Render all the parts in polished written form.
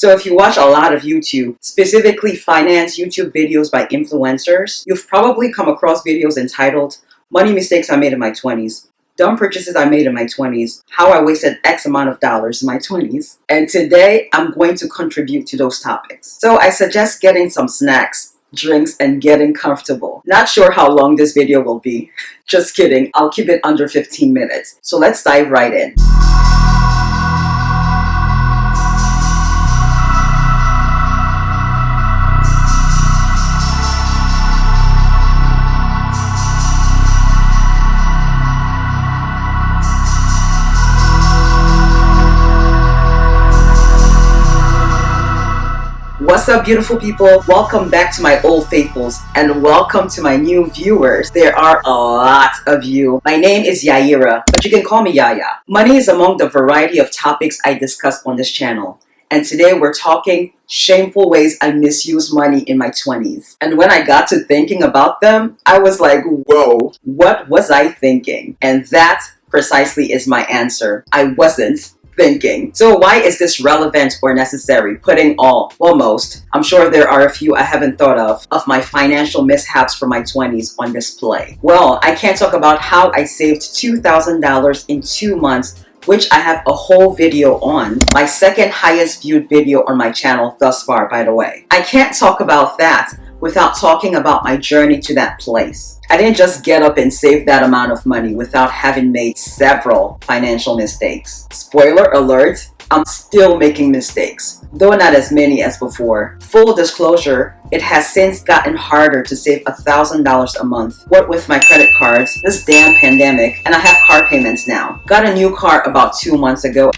So if you watch a lot of YouTube, specifically finance YouTube videos by influencers, you've probably come across videos entitled Money Mistakes I Made in My 20s, Dumb Purchases I Made in My 20s, How I Wasted X amount of dollars in my 20s. And today I'm going to contribute to those topics. So I suggest getting some snacks, drinks, and getting comfortable. Not sure how long this video will be. Just kidding, I'll keep it under 15 minutes. So let's dive right in. What's up, beautiful people? Welcome back to my old faithfuls and welcome to my new viewers. There are a lot of you. My name is Yaira, but you can call me Yaya. Money is among the variety of topics I discuss on this channel. And today we're talking shameful ways I misused money in my 20s. And when I got to thinking about them, I was like, whoa, what was I thinking? And that precisely is my answer. I wasn't thinking. So why is this relevant or necessary? Putting all, well, most, I'm sure there are a few I haven't thought of my financial mishaps from my 20s on display. Well, I can't talk about how I saved $2,000 in 2 months, which I have a whole video on. My second highest viewed video on my channel thus far, by the way. I can't talk about that without talking about my journey to that place. I didn't just get up and save that amount of money without having made several financial mistakes. Spoiler alert, I'm still making mistakes, though not as many as before. Full disclosure, it has since gotten harder to save $1,000 a month. What with my credit cards, this damn pandemic, and I have car payments now. Got a new car about 2 months ago,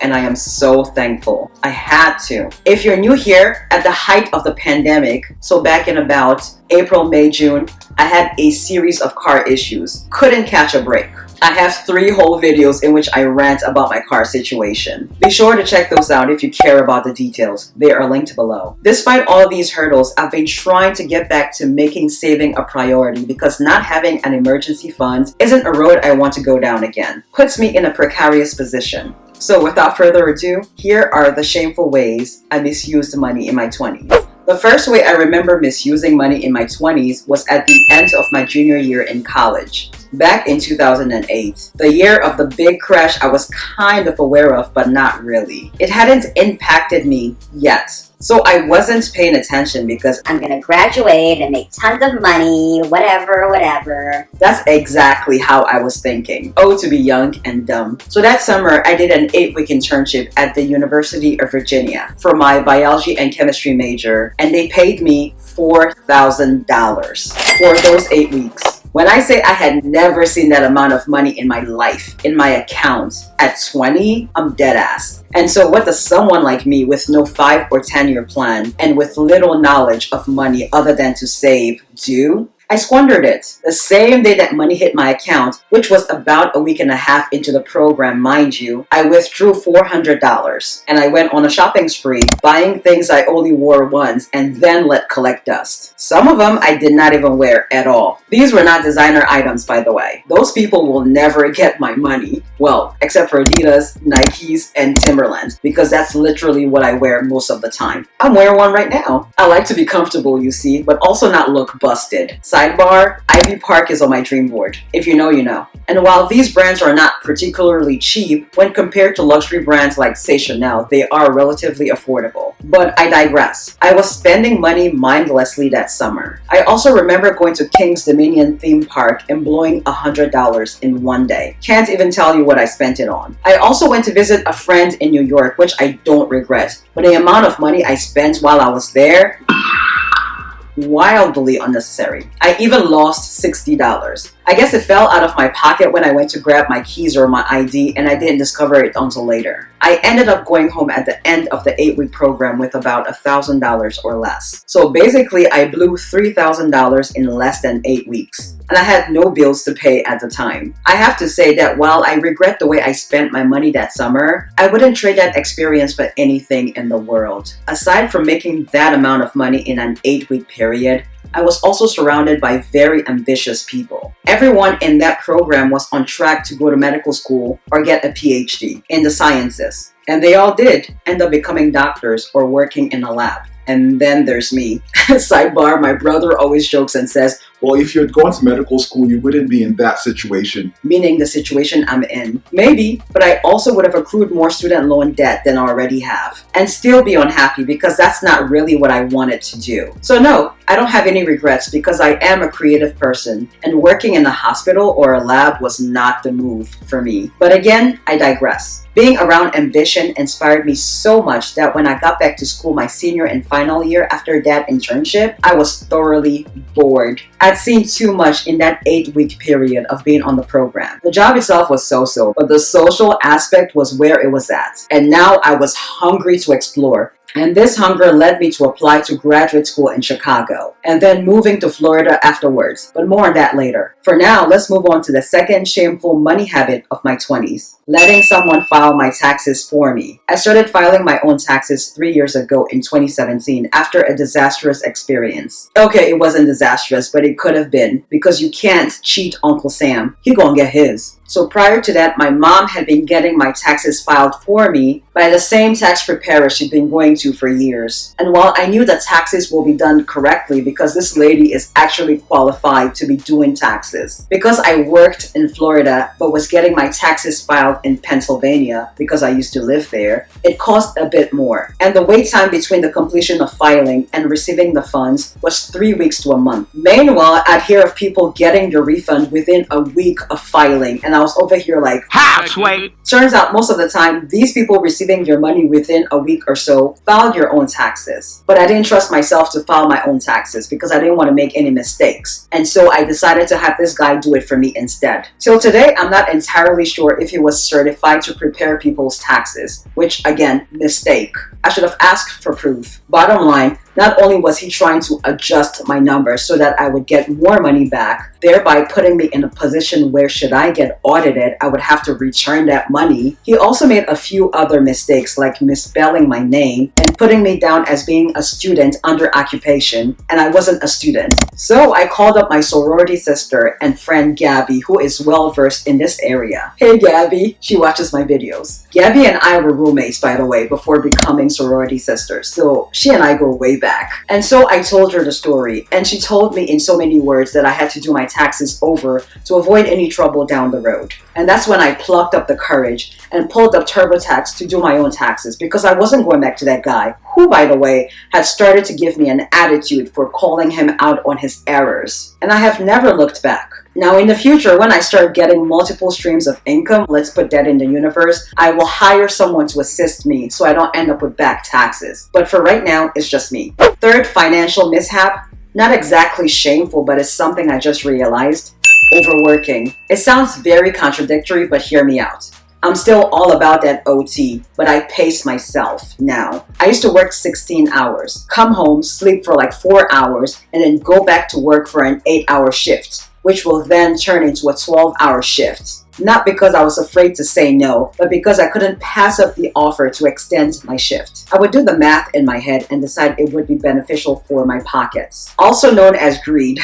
and I am so thankful. I had to. If you're new here, at the height of the pandemic, so back in about April, May, June, I had a series of car issues. Couldn't catch a break. I have 3 whole videos in which I rant about my car situation. Be sure to check those out if you care about the details. They are linked below. Despite all these hurdles, I've been trying to get back to making saving a priority because not having an emergency fund isn't a road I want to go down again. Puts me in a precarious position. So without further ado, here are the shameful ways I misused money in my 20s. The first way I remember misusing money in my 20s was at the end of my junior year in college. Back in 2008, the year of the big crash I was kind of aware of, but not really. It hadn't impacted me yet. So I wasn't paying attention because I'm gonna graduate and make tons of money, whatever. That's exactly how I was thinking. Oh, to be young and dumb. So that summer, I did an 8-week internship at the University of Virginia for my biology and chemistry major, and they paid me $4,000 for those 8 weeks. When I say I had never seen that amount of money in my life, in my account, at 20, I'm dead ass. And so what does someone like me with no 5 or 10-year plan and with little knowledge of money other than to save do? I squandered it. The same day that money hit my account, which was about a week and a half into the program, mind you, I withdrew $400 and I went on a shopping spree, buying things I only wore once and then let collect dust. Some of them I did not even wear at all. These were not designer items, by the way. Those people will never get my money. Well, except for Adidas, Nikes, and Timberlands, because that's literally what I wear most of the time. I'm wearing one right now. I like to be comfortable, you see, but also not look busted. Sidebar, Ivy Park is on my dream board. If you know, you know. And while these brands are not particularly cheap, when compared to luxury brands like, say, Chanel, they are relatively affordable. But I digress. I was spending money mindlessly that summer. I also remember going to King's Dominion theme park and blowing $100 in one day. Can't even tell you what I spent it on. I also went to visit a friend in New York, which I don't regret. But the amount of money I spent while I was there, wildly unnecessary. I even lost $60. I guess it fell out of my pocket when I went to grab my keys or my ID, and I didn't discover it until later. I ended up going home at the end of the 8-week program with about $1,000 or less. So basically, I blew $3,000 in less than 8 weeks. And I had no bills to pay at the time. I have to say that while I regret the way I spent my money that summer, I wouldn't trade that experience for anything in the world. Aside from making that amount of money in an 8-week period, I was also surrounded by very ambitious people. Everyone in that program was on track to go to medical school or get a PhD in the sciences. And they all did end up becoming doctors or working in a lab. And then there's me. Sidebar, my brother always jokes and says, well, if you'd gone to medical school, you wouldn't be in that situation. Meaning the situation I'm in. Maybe, but I also would have accrued more student loan debt than I already have. And still be unhappy because that's not really what I wanted to do. So no, I don't have any regrets because I am a creative person and working in a hospital or a lab was not the move for me. But again, I digress. Being around ambition inspired me so much that when I got back to school my senior and final year after that internship, I was thoroughly bored. I'd seen too much in that 8-week period of being on the program. The job itself was so-so, but the social aspect was where it was at. And now I was hungry to explore. And this hunger led me to apply to graduate school in Chicago and then moving to Florida afterwards, but more on that later. For now, let's move on to the second shameful money habit of my 20s, letting someone file my taxes for me. I started filing my own taxes 3 years ago in 2017 after a disastrous experience. Okay, it wasn't disastrous, but it could have been because you can't cheat Uncle Sam. He gonna get his. So prior to that, my mom had been getting my taxes filed for me by the same tax preparer she'd been going to for years. And while I knew that taxes will be done correctly because this lady is actually qualified to be doing taxes, because I worked in Florida but was getting my taxes filed in Pennsylvania because I used to live there, it cost a bit more. And the wait time between the completion of filing and receiving the funds was 3 weeks to a month. Meanwhile, I'd hear of people getting their refund within a week of filing, and I was over here like, how, Sway? Turns out most of the time, these people receiving their money within a week or so filed your own taxes. But I didn't trust myself to file my own taxes because I didn't want to make any mistakes. And so I decided to have this guy do it for me instead. Till today, I'm not entirely sure if he was certified to prepare people's taxes, which again, mistake. I should have asked for proof. Bottom line, not only was he trying to adjust my numbers so that I would get more money back, thereby putting me in a position where should I get audited, I would have to return that money. He also made a few other mistakes like misspelling my name and putting me down as being a student under occupation, and I wasn't a student. So I called up my sorority sister and friend Gabby, who is well versed in this area. Hey Gabby, she watches my videos. Gabby and I were roommates, by the way, before becoming sorority sisters, so she and I go way back. And so I told her the story, and she told me in so many words that I had to do my taxes over to avoid any trouble down the road. And that's when I plucked up the courage and pulled up TurboTax to do my own taxes because I wasn't going back to that guy, who, by the way, had started to give me an attitude for calling him out on his errors. And I have never looked back. Now in the future, when I start getting multiple streams of income, let's put that in the universe, I will hire someone to assist me so I don't end up with back taxes. But for right now, it's just me. Third financial mishap, not exactly shameful, but it's something I just realized. Overworking. It sounds very contradictory, but hear me out. I'm still all about that OT, but I pace myself now. I used to work 16 hours, come home, sleep for like 4 hours, and then go back to work for an 8-hour shift, which will then turn into a 12-hour shift. Not because I was afraid to say no, but because I couldn't pass up the offer to extend my shift. I would do the math in my head and decide it would be beneficial for my pockets. Also known as greed.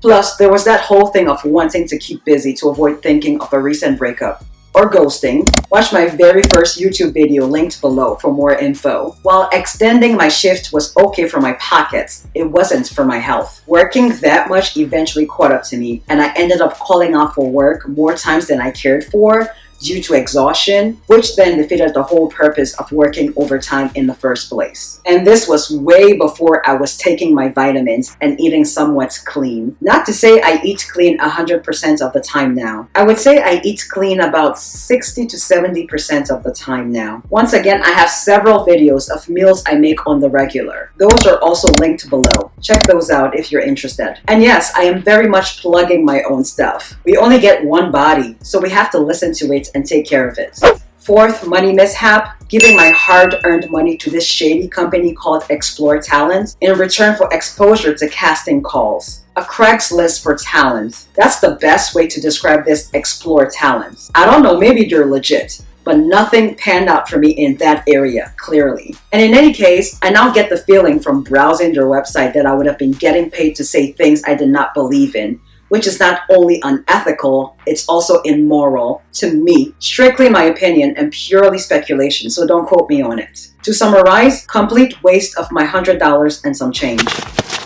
Plus, there was that whole thing of wanting to keep busy to avoid thinking of a recent breakup. Or ghosting. Watch my very first YouTube video linked below for more info. While extending my shift was okay for my pockets, it wasn't for my health. Working that much eventually caught up to me, and I ended up calling off for work more times than I cared for due to exhaustion, which then defeated the whole purpose of working overtime in the first place. And this was way before I was taking my vitamins and eating somewhat clean. Not to say I eat clean 100% of the time now. I would say I eat clean about 60 to 70% of the time now. Once again, I have several videos of meals I make on the regular. Those are also linked below. Check those out if you're interested. And yes, I am very much plugging my own stuff. We only get one body, so we have to listen to it and take care of it. Fourth money mishap, giving my hard-earned money to this shady company called Explore Talent in return for exposure to casting calls. A Craigslist for talent. That's the best way to describe this Explore Talent. I don't know, maybe they're legit. but nothing panned out for me in that area, clearly. And in any case, I now get the feeling from browsing their website that I would have been getting paid to say things I did not believe in, which is not only unethical, it's also immoral to me. Strictly my opinion and purely speculation, so don't quote me on it. To summarize, complete waste of my $100 and some change.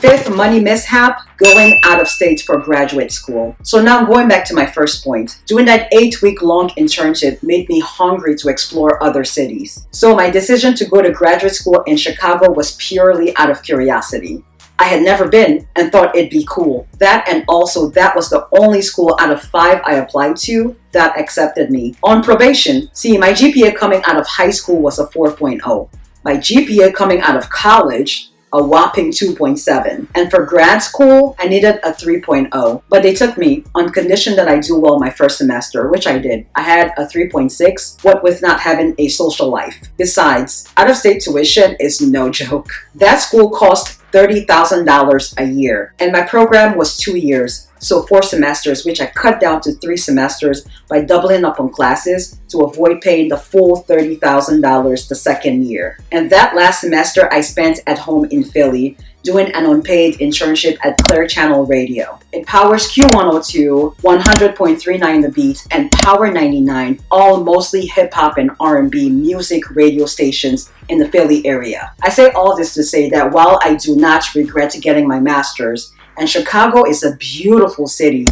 Fifth money mishap, going out of state for graduate school. So now going back to my first point, doing that 8-week long internship made me hungry to explore other cities. So my decision to go to graduate school in Chicago was purely out of curiosity. I had never been and thought it'd be cool. That, and also that was the only school out of 5 I applied to that accepted me. On probation, see, my GPA coming out of high school was a 4.0. My GPA coming out of college, a whopping 2.7. And for grad school, I needed a 3.0. But they took me on condition that I do well my first semester, which I did. I had a 3.6, what with not having a social life. Besides, out-of-state tuition is no joke. That school cost $30,000 a year, and my program was 2 years, so 4 semesters, which I cut down to 3 semesters by doubling up on classes to avoid paying the full $30,000 the second year. And that last semester I spent at home in Philly doing an unpaid internship at Clear Channel Radio. It powers Q102, 100.39 The Beat, and Power 99, all mostly hip-hop and R&B music radio stations in the Philly area. I say all this to say that while I do not regret getting my master's, and Chicago is a beautiful city,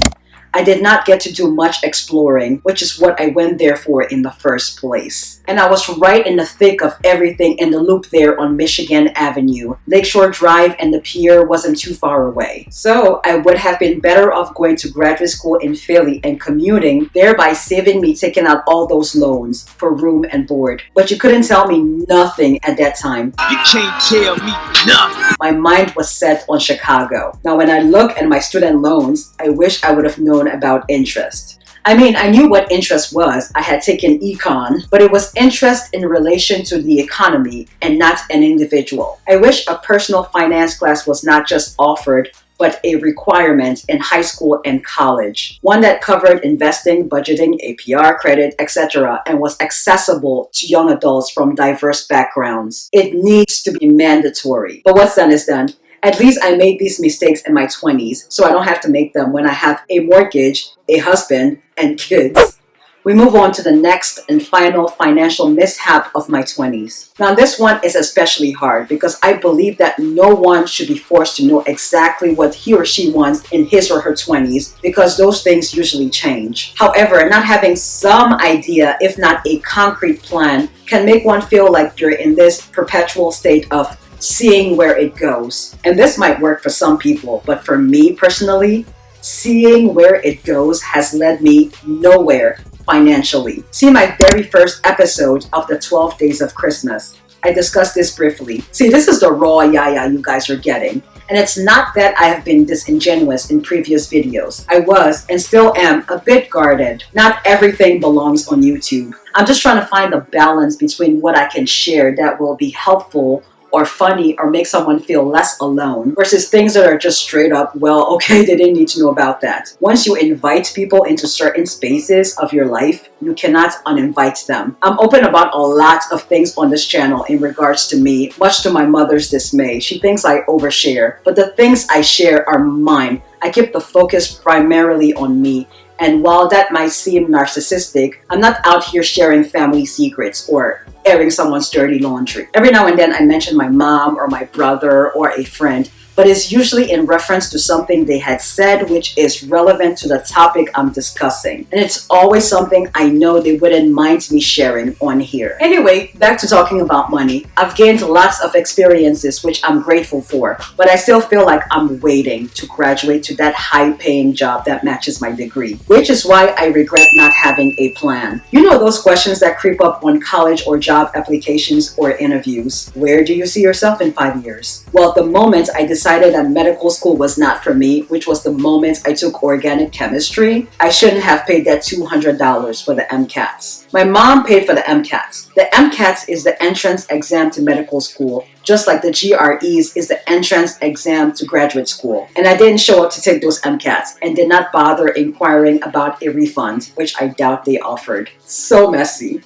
I did not get to do much exploring, which is what I went there for in the first place. And I was right in the thick of everything in the loop there on Michigan Avenue. Lakeshore Drive and the pier wasn't too far away. So I would have been better off going to graduate school in Philly and commuting, thereby saving me taking out all those loans for room and board. But you couldn't tell me nothing at that time. You can't tell me nothing. My mind was set on Chicago. Now when I look at my student loans, I wish I would have known about interest. I mean, I knew what interest was. I had taken econ, but it was interest in relation to the economy and not an individual. I wish a personal finance class was not just offered, but a requirement in high school and college. One that covered investing, budgeting, APR, credit, etc., and was accessible to young adults from diverse backgrounds. It needs to be mandatory. But what's done is done. At least I made these mistakes in my 20s, so I don't have to make them when I have a mortgage, a husband, and kids. We move on to the next and final financial mishap of my 20s. Now this one is especially hard because I believe that no one should be forced to know exactly what he or she wants in his or her 20s because those things usually change. However, not having some idea, if not a concrete plan, can make one feel like you're in this perpetual state of seeing where it goes. And this might work for some people, but for me personally, seeing where it goes has led me nowhere financially. See my very first episode of the 12 Days of Christmas. I discussed this briefly. See, this is the raw yaya you guys are getting. And it's not that I have been disingenuous in previous videos. I was and still am a bit guarded. Not everything belongs on YouTube. I'm just trying to find a balance between what I can share that will be helpful or funny or make someone feel less alone versus things that are just straight up, well, okay, they didn't need to know about that. Once you invite people into certain spaces of your life, you cannot uninvite them. I'm open about a lot of things on this channel in regards to me, much to my mother's dismay. She thinks I overshare, but the things I share are mine. I keep the focus primarily on me. And while that might seem narcissistic, I'm not out here sharing family secrets or airing someone's dirty laundry. Every now and then I mention my mom or my brother or a friend, but it's usually in reference to something they had said which is relevant to the topic I'm discussing. And it's always something I know they wouldn't mind me sharing on here. Anyway, back to talking about money. I've gained lots of experiences which I'm grateful for, but I still feel like I'm waiting to graduate to that high-paying job that matches my degree, which is why I regret not having a plan. You know those questions that creep up on college or job applications or interviews. Where do you see yourself in 5 years? Well, the moment I decided that medical school was not for me, which was the moment I took organic chemistry, I shouldn't have paid that $200 for the MCATs. My mom paid for the MCATs. The MCATs is the entrance exam to medical school, just like the GREs is the entrance exam to graduate school. And I didn't show up to take those MCATs and did not bother inquiring about a refund, which I doubt they offered. So messy.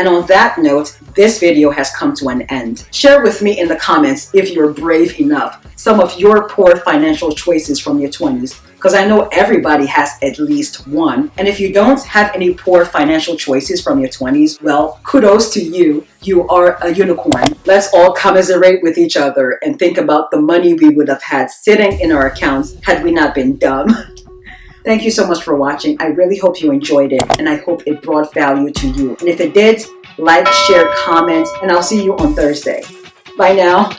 And on that note, this video has come to an end. Share with me in the comments if you're brave enough some of your poor financial choices from your 20s, because I know everybody has at least one. And if you don't have any poor financial choices from your 20s, well, kudos to you. You are a unicorn. Let's all commiserate with each other and think about the money we would have had sitting in our accounts had we not been dumb. Thank you so much for watching. I really hope you enjoyed it, and I hope it brought value to you. And if it did, like, share, comment, and I'll see you on Thursday. Bye now.